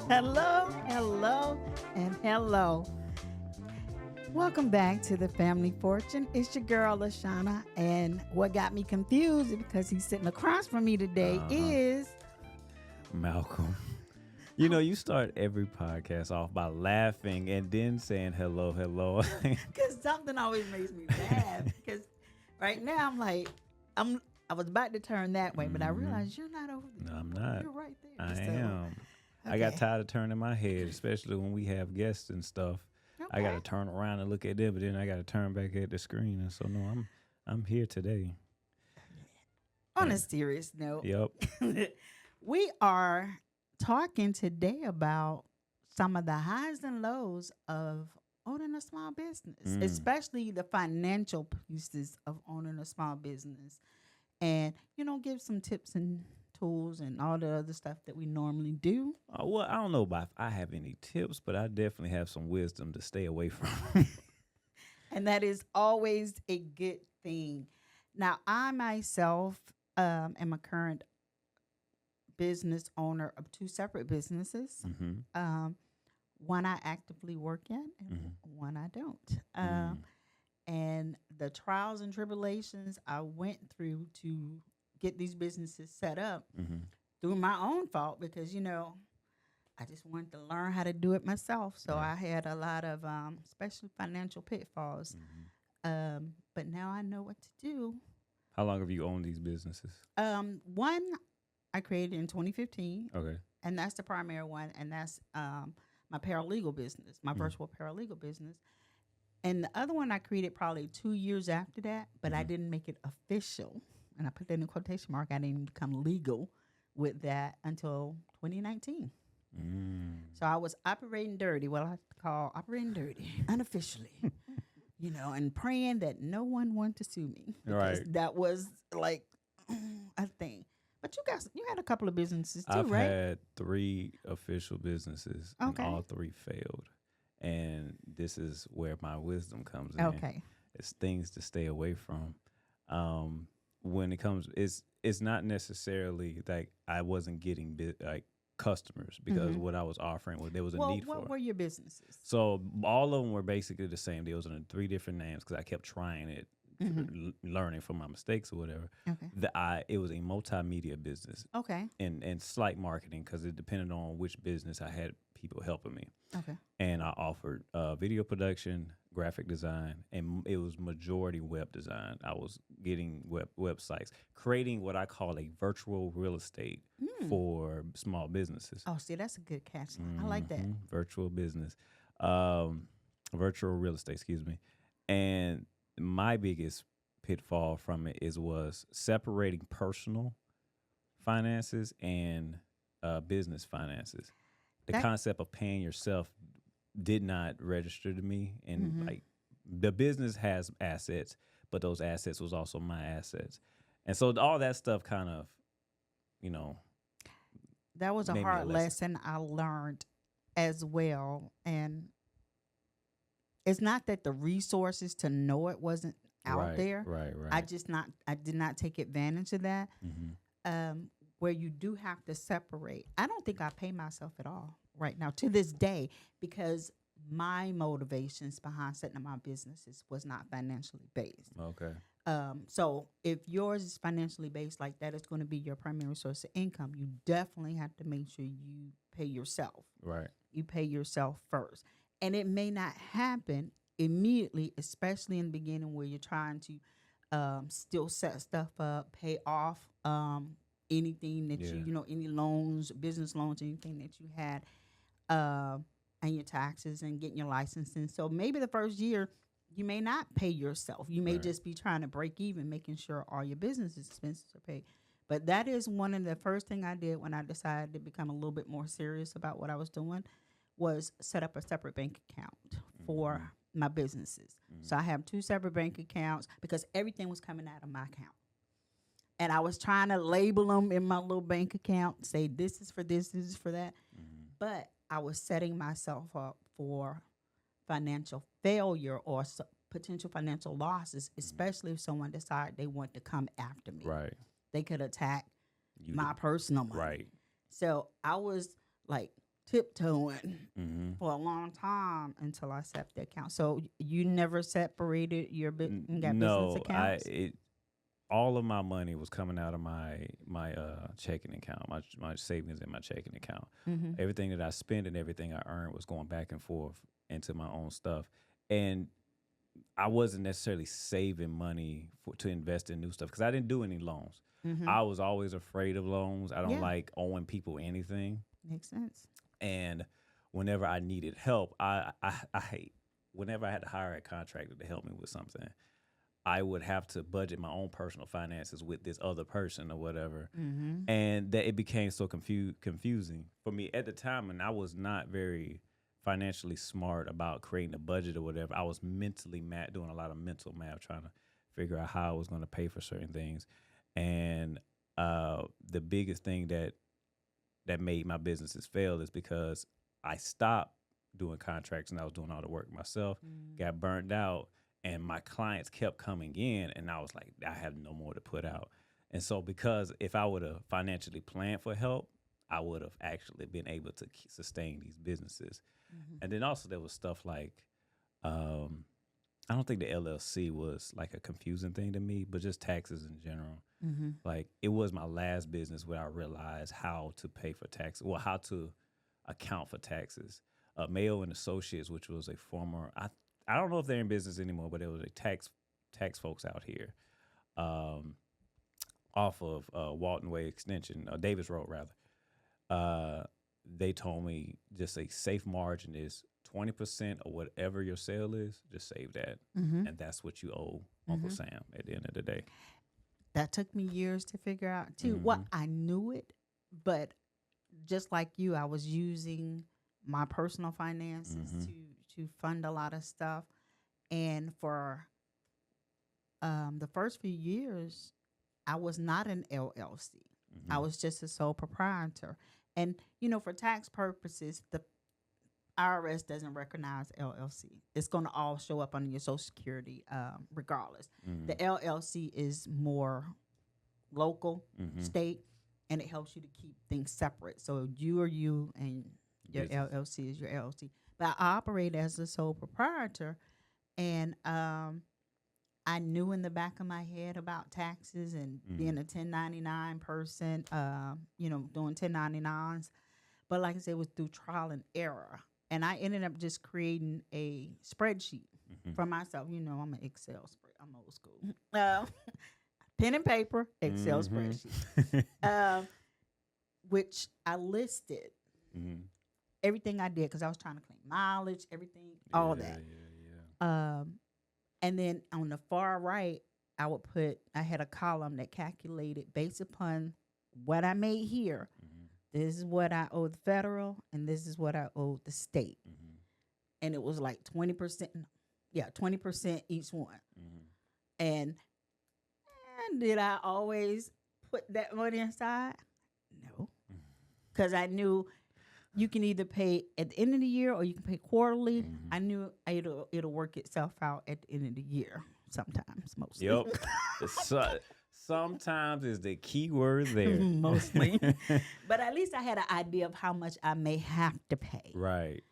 Hello, hello, and hello. Welcome back to the Family Fortune. It's your girl, Lashana. And what got me confused, because he's sitting across from me today, is Malcolm. You know, you start every podcast off by laughing and then saying hello, hello. because something always makes me laugh. Because right now I'm like, I was about to turn that way, but I realized you're not over there. No, I'm not. You're right there. I So, am. I got tired of turning my head, especially when we have guests and stuff. Okay. I got to turn around and look at them, but then I got to turn back at the screen. And so, no, I'm here today. On a serious note, Yep. we are talking today about some of the highs and lows of owning a small business, especially the financial pieces of owning a small business. And, give some tips and tools and all the other stuff that we normally do. Well, I don't know if I have any tips, but I definitely have some wisdom to stay away from. And that is always a good thing. Now, I myself am a current business owner of two separate businesses. One I actively work in and one I don't. And the trials and tribulations I went through to get these businesses set up through my own fault because, I just wanted to learn how to do it myself. So I had a lot of especially financial pitfalls. But now I know what to do. How long have you owned these businesses? One I created in 2015. Okay. And that's the primary one. And that's my paralegal business, my virtual paralegal business. And the other one I created probably 2 years after that, but I didn't make it official. And I put that in quotation mark. I didn't become legal with that until 2019. So I was operating dirty, what I like to call operating dirty, unofficially, and praying that no one wanted to sue me. Because that was like a thing. But you had a couple of businesses too, I've right? I've had 3 official businesses, and all 3 failed. And this is where my wisdom comes in. Okay. It's things to stay away from. When it comes, it's not necessarily like I wasn't getting customers because what I was offering, there was a need for. What were your businesses? So all of them were basically the same. There was under 3 different names because I kept trying it, learning from my mistakes or whatever. Okay. It was a multimedia business. Okay. And slight marketing because it depended on which business I had people helping me. Okay. And I offered video production, graphic design, and it was majority web design. I was getting websites, creating what I call a virtual real estate for small businesses. Oh, see, that's a good catch. I like that. Virtual business, virtual real estate, excuse me. And my biggest pitfall from it was separating personal finances and business finances. The concept of paying yourself did not register to me. And like the business has assets, but those assets was also my assets. And so all that stuff kind of, that was a hard lesson I learned as well. And it's not that the resources to know it wasn't out there. Right. I did not take advantage of that. Where you do have to separate. I don't think I pay myself at all right now to this day because my motivations behind setting up my businesses was not financially based. Okay. So if yours is financially based like that, it's going to be your primary source of income. You definitely have to make sure you pay yourself. Right. You pay yourself first. And it may not happen immediately, especially in the beginning where you're trying to still set stuff up, pay off anything that any loans, business loans, anything that you had, and your taxes and getting your licensing. So maybe the first year you may not pay yourself. You may just be trying to break even, making sure all your business expenses are paid. But that is one of the first thing I did when I decided to become a little bit more serious about what I was doing was set up a separate bank account for my businesses. So I have 2 separate bank accounts because everything was coming out of my account. And I was trying to label them in my little bank account, say this is for this is for that. But I was setting myself up for financial failure or potential financial losses, especially if someone decided they want to come after me. Right. They could attack my personal money. Right. So I was like tiptoeing Mm-hmm. for a long time until I set the account. So you never separated your you got business No, accounts? all of my money was coming out of my checking account, my savings in my checking account. Mm-hmm. Everything that I spent and everything I earned was going back and forth into my own stuff. And I wasn't necessarily saving money to invest in new stuff because I didn't do any loans. Mm-hmm. I was always afraid of loans. I don't Yeah, like owing people anything. makes sense. And whenever I needed help, I hate whenever I had to hire a contractor to help me with something, I would have to budget my own personal finances with this other person or whatever. Mm-hmm. And that it became so confusing for me at the time. And I was not very financially smart about creating a budget or whatever. I was mentally mad, doing a lot of mental math, trying to figure out how I was going to pay for certain things. And the biggest thing that made my businesses fail is because I stopped doing contracts and I was doing all the work myself, got burned out, and my clients kept coming in, and I was like, I have no more to put out. And so, because if I would have financially planned for help, I would have actually been able to sustain these businesses. Mm-hmm. And then also there was stuff like, I don't think the LLC was like a confusing thing to me, but just taxes in general. Mm-hmm. Like it was my last business where I realized how to pay for taxes, well, how to account for taxes. Mayo and Associates, which was a former, I don't know if they're in business anymore, but it was a tax folks out here, off of Walton Way Extension, Davis Road rather. They told me just a safe margin is 20% of whatever your sale is. Just save that, Mm-hmm. and that's what you owe Uncle Sam at the end of the day. That took me years to figure out too. What Mhm. I knew it, but just like you, I was using my personal finances Mhm. to fund a lot of stuff. And for the first few years, I was not an LLC. I Mhm. was just a sole proprietor. And for tax purposes, the IRS doesn't recognize LLC. It's going to all show up under your Social Security, regardless. Mhm. The LLC is more local, Mhm. state, and it helps you to keep things separate. So you are you, and your Business. LLC is your LLC. But I operate as a sole proprietor, and I knew in the back of my head about taxes and being Mhm. a 1099 person, doing 1099s. But like I said, it was through trial and error. And I ended up just creating a spreadsheet Mhm. for myself. I'm an Excel spread. I'm old school. Pen and paper, Excel Mhm. spreadsheet, which I listed Mhm. everything I did because I was trying to claim mileage, everything, all Yeah, that. yeah, And then on the far right, I had a column that calculated based upon what I made here. yeah. Mhm. This is what I owe the federal, and this is what I owe the state. Mhm. And it was like 20%. Yeah, 20% each one. Mhm. And, did I always put that money aside? No, because I knew you can either pay at the end of the year or you can pay quarterly. Mhm. I knew it'll work itself out at the end of the year. Sometimes, mostly. Yep. Sometimes is the key word there. Mostly. But at least I had an idea of how much I may have to pay. Right.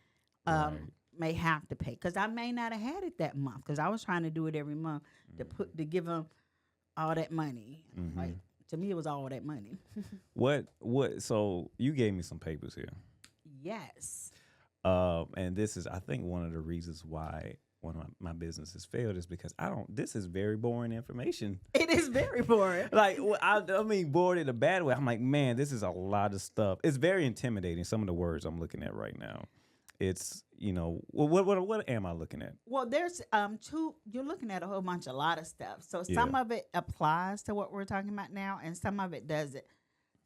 Um, Right. may have to pay because I may not have had it that month because I was trying to do it every month to give them all that money. Mhm. Like to me, it was all that money. What? So you gave me some papers here. Yes. And this is, I think, one of the reasons why one of my businesses failed is because this is very boring information. It is very boring. Like, I mean, bored in a bad way. I'm like, man, this is a lot of stuff. It's very intimidating. Some of the words I'm looking at right now. It's, what am I looking at? Well, there's you're looking at a lot of stuff. So Yeah. some of it applies to what we're talking about now, and some of it doesn't.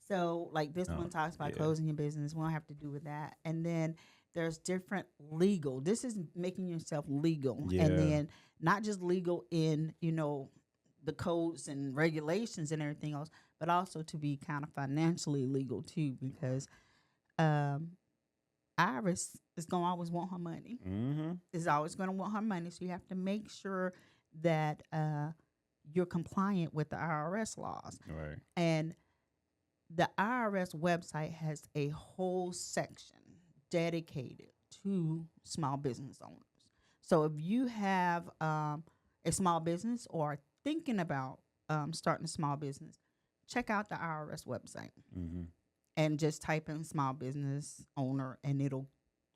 So like this one talks about yeah. closing your business. We don't have to do with that. And then there's different legal. This is making yourself legal. Yeah. And then not just legal in, the codes and regulations and everything else, but also to be kind of financially legal too, because Iris is going to always want her money. Mm-hmm. Is always going to want her money. So you have to make sure that you're compliant with the IRS laws. Right. And the IRS website has a whole section dedicated to small business owners. So if you have a small business or thinking about starting a small business, check out the IRS website Mm-hmm. and just type in small business owner, and it'll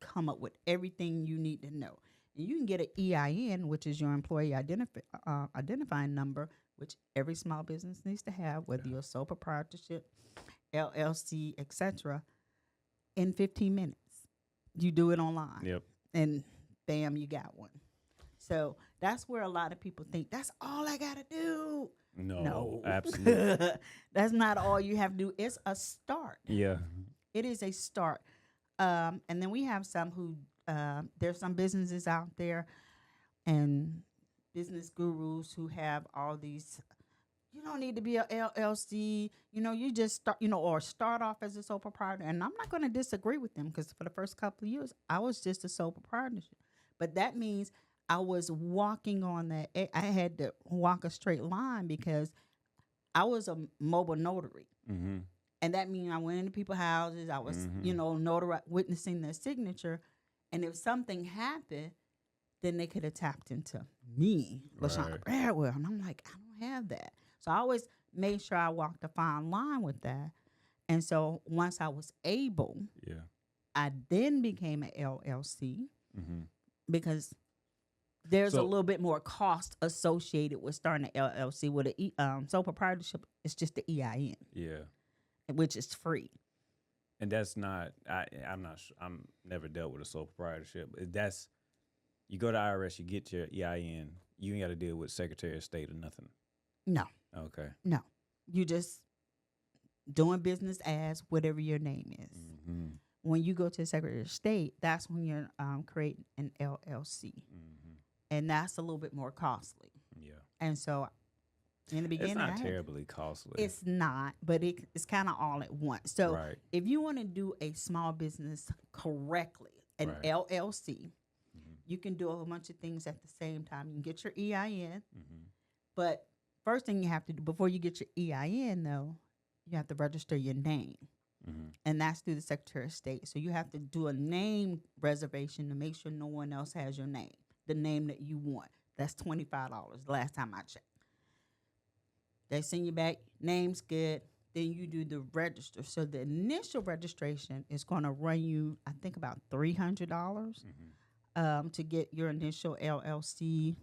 come up with everything you need to know. And you can get an EIN, which is your employee identifying number, which every small business needs to have, whether you're a sole proprietorship, LLC, etc. in 15 minutes. You do it online, Yep. and bam, you got one. So that's where a lot of people think that's all I got to do. No, absolutely. That's not all you have to do. It's a start. Yeah. It is a start. And then we have some who, there's some businesses out there and business gurus who have all these. You don't need to be a LLC. You just start, or start off as a sole proprietor. And I'm not going to disagree with them because for the first couple of years, I was just a sole proprietorship. But that means I was walking on that. I had to walk a straight line because I was a mobile notary. Mm-hmm. And that means I went into people's houses. I was, witnessing their signature. And if something happened, then they could have tapped into me, LaShonda Right. Bradwell. And I'm like, I don't have that. So I always made sure I walked a fine line with that. And so once I was able, Yeah. I then became an LLC Mm-hmm. because there's a So- little bit more cost associated with starting an LLC. With a sole proprietorship, it's just the EIN, Yeah. which is free. And that's not. I'm not. I'm never dealt with a sole proprietorship. That's you go to IRS, you get your EIN. You ain't got to deal with Secretary of State or nothing. No, Okay. no. You just doing business as whatever your name is. Mm-hmm. When you go to the Secretary of State, that's when you're creating an LLC. Mm-hmm. And that's a little bit more costly. Yeah. And so in the beginning, It's not terribly costly. it's not, but it's kind of all at once. So right. if you want to do a small business correctly, an Right. LLC, Mm-hmm. you can do a whole bunch of things at the same time. You can get your EIN, Mm-hmm. but first thing you have to do before you get your EIN, though, you have to register your name. Mm-hmm. And that's through the Secretary of State. So you have to do a name reservation to make sure no one else has your name, the name that you want. That's $25 the last time I checked. They send you back, name's good. Then you do the register. So the initial registration is going to run you, I think, about $300 Mm-hmm. to get your initial LLC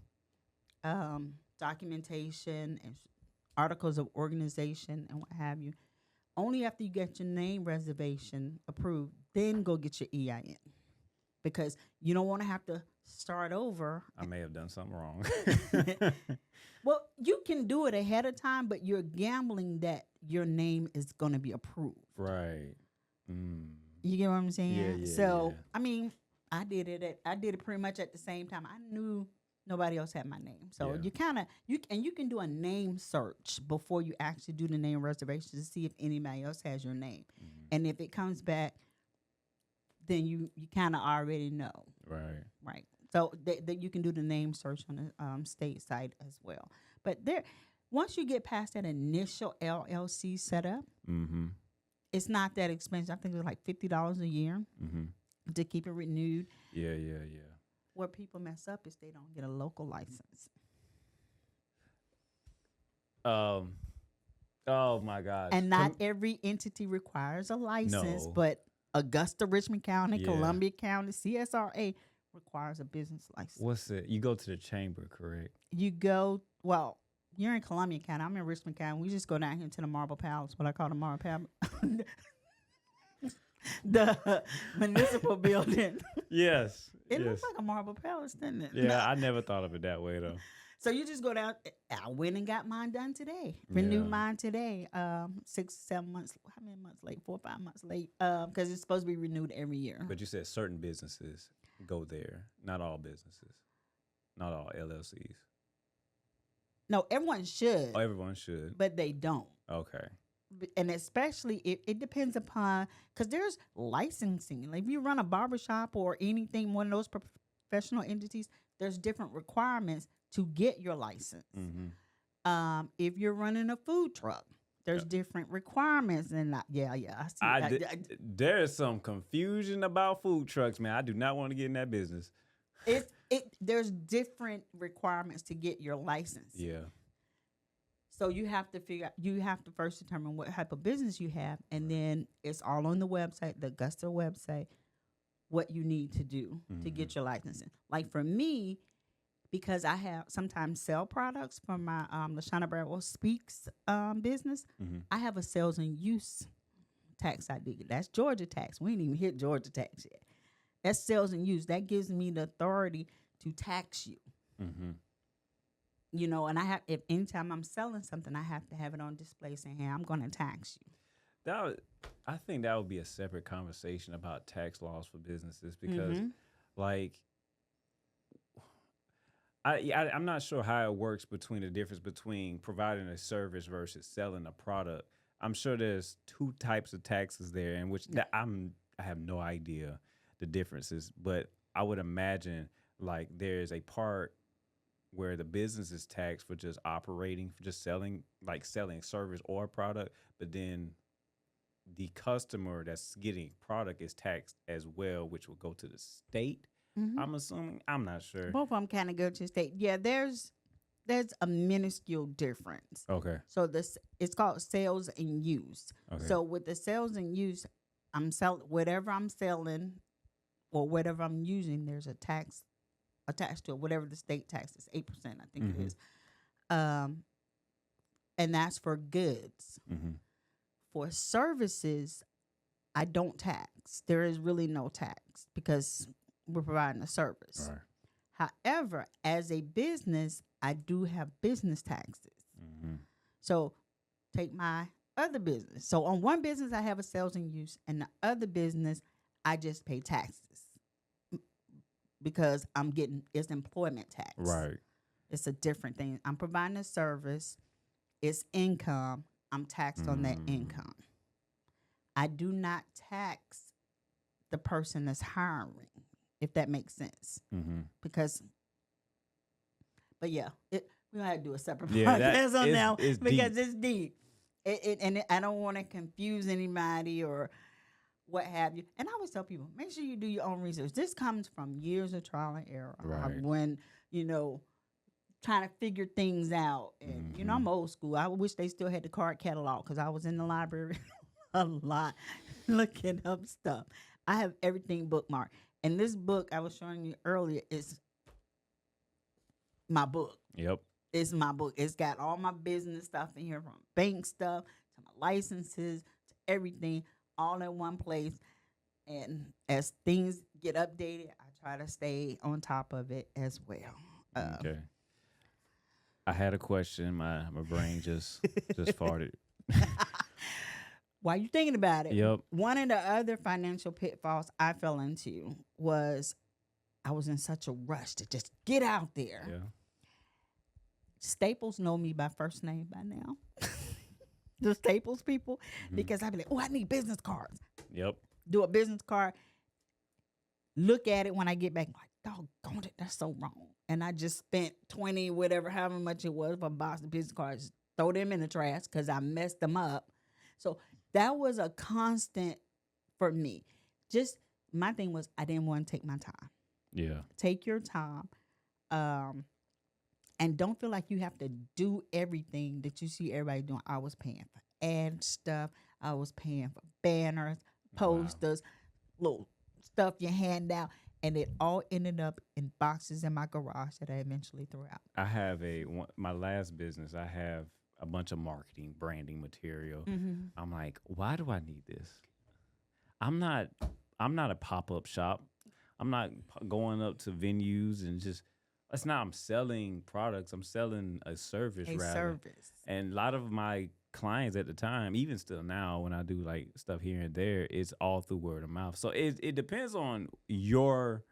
documentation and articles of organization and what have you. Only after you get your name reservation approved, then go get your EIN. Because you don't want to have to start over. I may have done something wrong. Well, you can do it ahead of time, but you're gambling that your name is going to be approved. Right. Mm. You get what I'm saying? Yeah, yeah, So, yeah. I mean, I did it pretty much at the same time. I knew nobody else had my name. So Yeah. you can do a name search before you actually do the name reservation to see if anybody else has your name. Mhm. And if it comes back, then you kind of already know, Right. right? So that you can do the name search on the state site as well. But once you get past that initial LLC setup, Mm-hmm. it's not that expensive. I think it's like $50 a year Mm-hmm. to keep it renewed. Yeah. Where people mess up is they don't get a local license. Oh my gosh. And not every entity requires a license, No. but Augusta, Richmond County, Yeah. Columbia County, CSRA requires a business license. What's it? You go to the chamber, correct? You're in Columbia County. I'm in Richmond County. We just go down here to the Marble Palace, what I call the Marble Palace. The municipal building. Yes. It looks like a marble palace, doesn't it? Yeah, I never thought of it that way though. So you just go down. I went and got mine done today. Renewed Yeah. mine today. 6, 7 months. How many months late? 4 or 5 months late. Because it's supposed to be renewed every year. But you said certain businesses go there, not all businesses, not all LLCs. No, everyone should, Oh, everyone should. but they don't. Okay. And especially it depends upon, because there's licensing. Like if you run a barbershop or anything, one of those professional entities, there's different requirements to get your license. Mm-hmm. If you're running a food truck, There's different requirements, and I see. There is some confusion about food trucks, man. I do not want to get in that business. There's different requirements to get your license. Yeah. So you have to you have to first determine what type of business you have, and then it's all on the website, the Augusta website, what you need to do to get your licensing. Like for me, because I have sometimes sell products for my Lashana Barrow Speaks business, I have a sales and use tax ID. That's Georgia tax. We ain't even hit Georgia tax yet. That's sales and use. That gives me the authority to tax you. You know, and if anytime I'm selling something, I have to have it on display saying, hey, I'm going to tax you. I think that would be a separate conversation about tax laws for businesses because, like, I'm not sure how it works between the difference between providing a service versus selling a product. I'm sure there's two types of taxes there, in which I have no idea the differences, but I would imagine like there's a part where the business is taxed for just operating, for just selling service or product, but then the customer that's getting product is taxed as well, which will go to the state. I'm assuming. I'm not sure. Both of them kind of go to the state. Yeah, there's a minuscule difference. Okay. So it's called sales and use. Okay. So with the sales and use, I'm selling whatever I'm selling or whatever I'm using. There's a tax attached to it, whatever the state tax is, 8%, I think it is. And that's for goods. For services, I don't tax. There is really no tax because we're providing a service. Right. However, as a business, I do have business taxes. So take my other business. So on one business, I have a sales and use, and the other business, I just pay taxes. Because it's employment tax. Right. It's a different thing. I'm providing a service. It's income. I'm taxed on that income. I do not tax the person that's hiring, if that makes sense. But yeah, we're going to have to do a separate podcast on that because it's deep. I don't want to confuse anybody or what have you. And I always tell people, make sure you do your own research. This comes from years of trial and error. Right. When, trying to figure things out. And, I'm old school. I wish they still had the card catalog because I was in the library a lot looking up stuff. I have everything bookmarked. And this book I was showing you earlier is my book. Yep. It's my book. It's got all my business stuff in here, from bank stuff to my licenses to everything, all in one place. And as things get updated, I try to stay on top of it as well. Okay. I had a question. My brain just farted. While you thinking about it, yep. One of the other financial pitfalls I fell into was I was in such a rush to just get out there. Yeah. Staples know me by first name by now. The Staples people, because I'd be like, oh, I need business cards. Yep. Do a business card. Look at it when I get back. I'm like, doggone it, that's so wrong. And I just spent 20, whatever, however much it was for a box of business cards. Throw them in the trash because I messed them up. So that was a constant for me. Just my thing was I didn't want to take my time. Yeah. Take your time. And don't feel like you have to do everything that you see everybody doing. I was paying for ad stuff. I was paying for banners, posters, little stuff you hand out. And it all ended up in boxes in my garage that I eventually threw out. I have my last business, I have a bunch of marketing, branding material. I'm like, why do I need this? I'm not a pop-up shop. I'm not going up to venues and just, I'm selling products. I'm selling a service rather. And a lot of my clients at the time, even still now when I do like stuff here and there, it's all through word of mouth. So it depends on your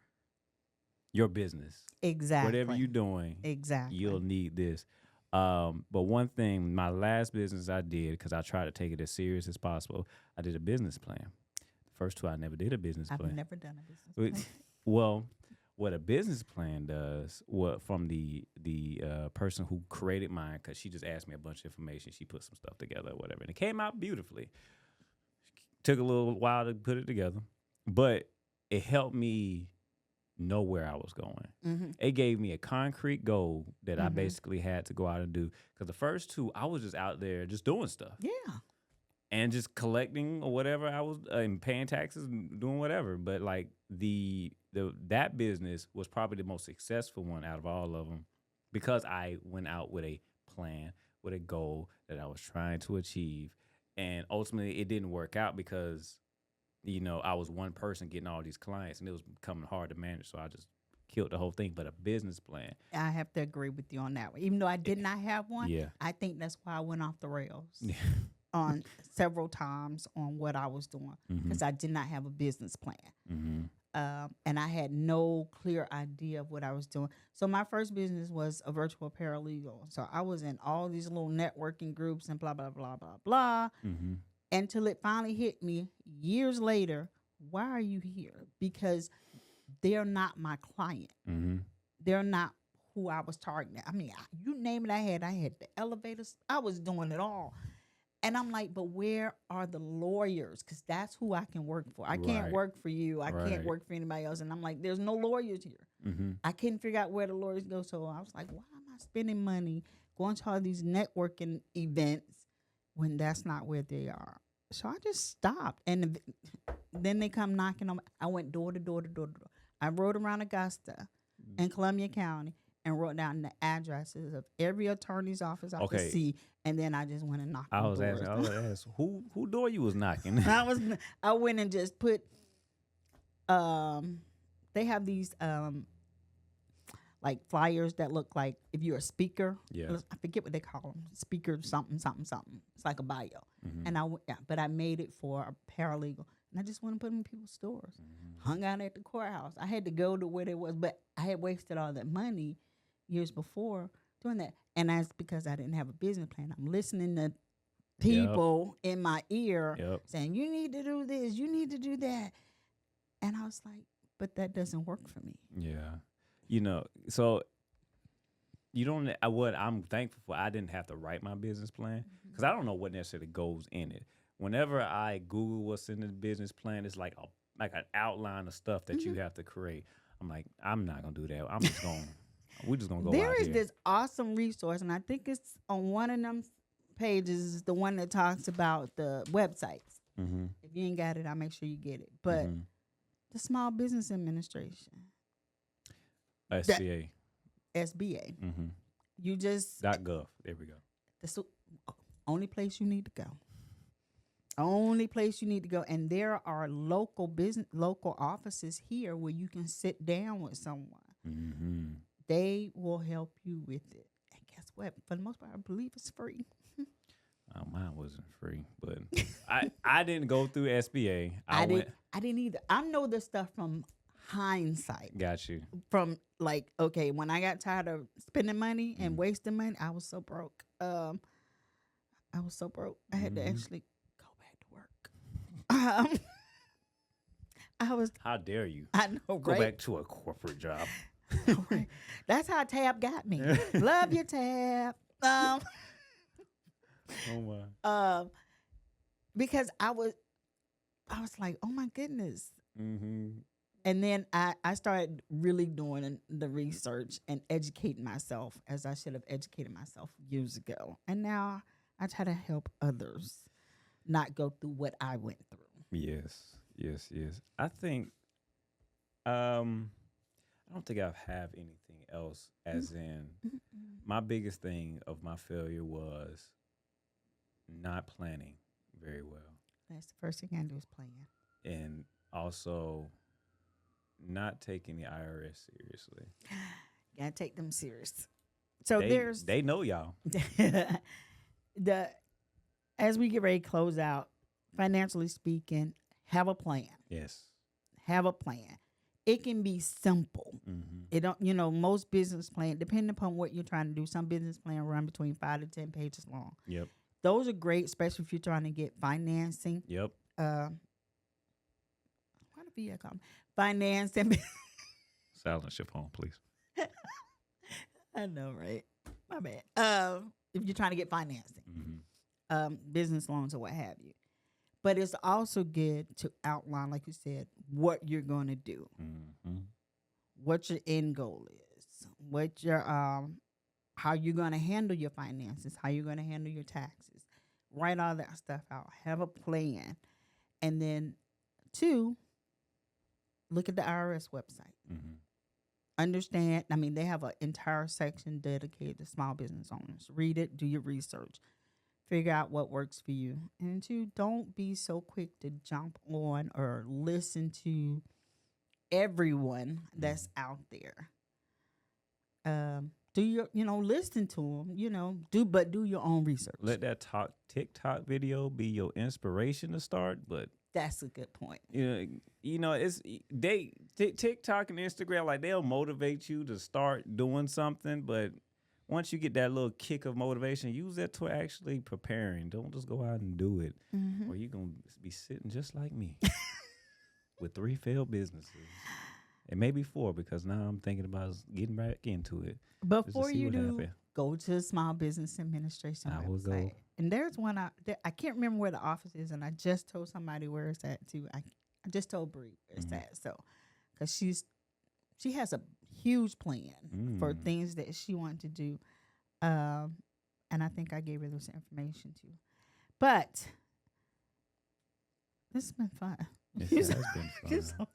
business. Exactly. Whatever you're doing, exactly, you'll need this. But one thing, my last business I did, because I tried to take it as serious as possible, I did a business plan. The first two, I never did a business plan. I've never done a business plan. Well, what a business plan does, what from the person who created mine, because she just asked me a bunch of information. She put some stuff together or whatever, and it came out beautifully. Took a little while to put it together, but it helped me know where I was going. Mm-hmm. It gave me a concrete goal that I Mm-hmm. basically had to go out and do. Because the first two, I was just out there just doing stuff Yeah. and just collecting or whatever I was and paying taxes and doing whatever. But like that business was probably the most successful one out of all of them because I went out with a plan, with a goal that I was trying to achieve, and ultimately it didn't work out because I was one person getting all these clients and it was becoming hard to manage. So I just killed the whole thing. But a business plan, I have to agree with you on that one. Even though I did not have one, yeah, I think that's why I went off the rails yeah, on several times on what I was doing because I did not have a business plan. mm-hmm. And I had no clear idea of what I was doing. So my first business was a virtual paralegal. So I was in all these little networking groups and blah, blah, blah, blah, blah. Mm-hmm. Until it finally hit me years later. Why are you here? Because they're not my client. Mm-hmm. They're not who I was targeting. I mean, you name it, I had the elevators. I was doing it all. And I'm like, but where are the lawyers? Because that's who I can work for. I can't Right. work for you. I Right. can't work for anybody else. And I'm like, there's no lawyers here. Mm-hmm. I couldn't figure out where the lawyers go. So I was like, why am I spending money going to all these networking events when that's not where they are? So I just stopped. And then they come knocking on. I went door to door to door to door. I rode around Augusta and Columbia County and wrote down the addresses of every attorney's office I could Okay. see. And then I just went and knocked I on was doors. asking who door you was knocking. I went and just put they have these like flyers that look like if you're a speaker. Yeah. I forget what they call them. Speaker something something something. It's like a bio. Mm-hmm. And but I made it for a paralegal. And I just went and put them in people's stores. Mm-hmm. Hung out at the courthouse. I had to go to where they was, but I had wasted all that money years before doing that. And that's because I didn't have a business plan. I'm listening to people in my ear Yep. saying, you need to do this, you need to do that. And I was like, but that doesn't work for me. Yeah. So you don't. What I'm thankful for, I didn't have to write my business plan because I don't know what necessarily goes in it. Whenever I Google what's in the business plan, it's like an outline of stuff that you have to create. I'm like, I'm not gonna do that. I'm just gonna. We're just gonna go. There out is here. this awesome resource, and I think it's on one of them pages, is the one that talks about the websites. Mm-hmm. If you ain't got it, I'll make sure you get it. But Mm-hmm. the Small Business Administration, SBA. SBA, Mm-hmm. you just .gov. There we go. that's the only place you need to go. Only place you need to go. And there are local offices here where you can sit down with someone. Mm-hmm. They will help you with it. And guess what? For the most part, I believe it's free. Mine wasn't free, but I didn't go through SBA. I didn't either. I know this stuff from hindsight. Got you. From like, okay, when I got tired of spending money and wasting money, I was so broke. I had to actually go back to work. I was. How dare you? I know, Go right? back to a corporate job. Right. That's how Tab got me. Love you, Tab. Oh my. Because I was like, oh my goodness. Mm-hmm. And then I started really doing the research and educating myself as I should have educated myself years ago. And now I try to help others not go through what I went through. Yes. I think I don't think I have anything else as in my biggest thing of my failure was not planning very well. That's the first thing I do is plan. And also not taking the IRS seriously. Gotta take them serious. So they know y'all. As we get ready to close out, financially speaking, have a plan. Yes. Have a plan. It can be simple. Mm-hmm. It don't, most business plan, depending upon what you're trying to do, some business plan run between 5 to 10 pages long. Yep. Those are great, especially if you're trying to get financing. Yep. What do you call them? Financing. Silent chiffon, please. I know, right? My bad. If you're trying to get financing, business loans or what have you. But it's also good to outline, like you said, what you're going to do, what your end goal is, what your how you're going to handle your finances, how you're going to handle your taxes. Write all that stuff out. Have a plan, and then 2, look at the IRS website. Understand. I mean, they have an entire section dedicated to small business owners. Read it. Do your research. Figure out what works for you. And 2, don't be so quick to jump on or listen to everyone that's out there. Do your, listen to them, do your own research. Let that TikTok video be your inspiration to start, but that's a good point. It's TikTok and Instagram, like they'll motivate you to start doing something, but once you get that little kick of motivation, use that to actually preparing. Don't just go out and do it, or you're gonna be sitting just like me with 3 failed businesses. And maybe 4, because now I'm thinking about getting back into it. Before you do, go to the Small Business Administration I will website. go. And there's one I can't remember where the office is, and I just told somebody where it's at too. I just told Bree where it's at. So, because she has a huge plan for things that she wanted to do, and I think I gave her this information too. But this has been fun. This has been fun.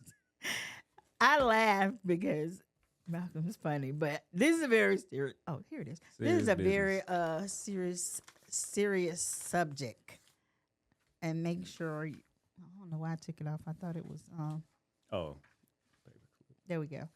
I laugh because Malcolm's funny, but this is a very serious. Oh, here it is. This is a very serious subject, and make sure. I don't know why I took it off. I thought it was. There we go.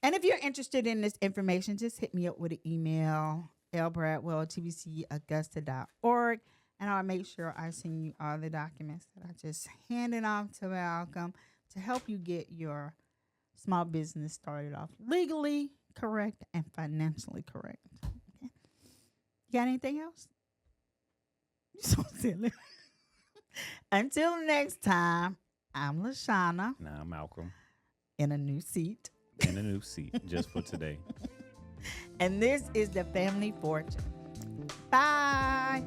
And if you're interested in this information, just hit me up with an email, lbradwell@tbcaugusta.org, and I'll make sure I send you all the documents that I just handed off to Malcolm to help you get your small business started off legally correct and financially correct. Okay. You got anything else? You're so silly. Until next time, I'm LaShawna. Nah, I'm Malcolm. In a new seat. Just for today. And this is the Family Fortune. Bye.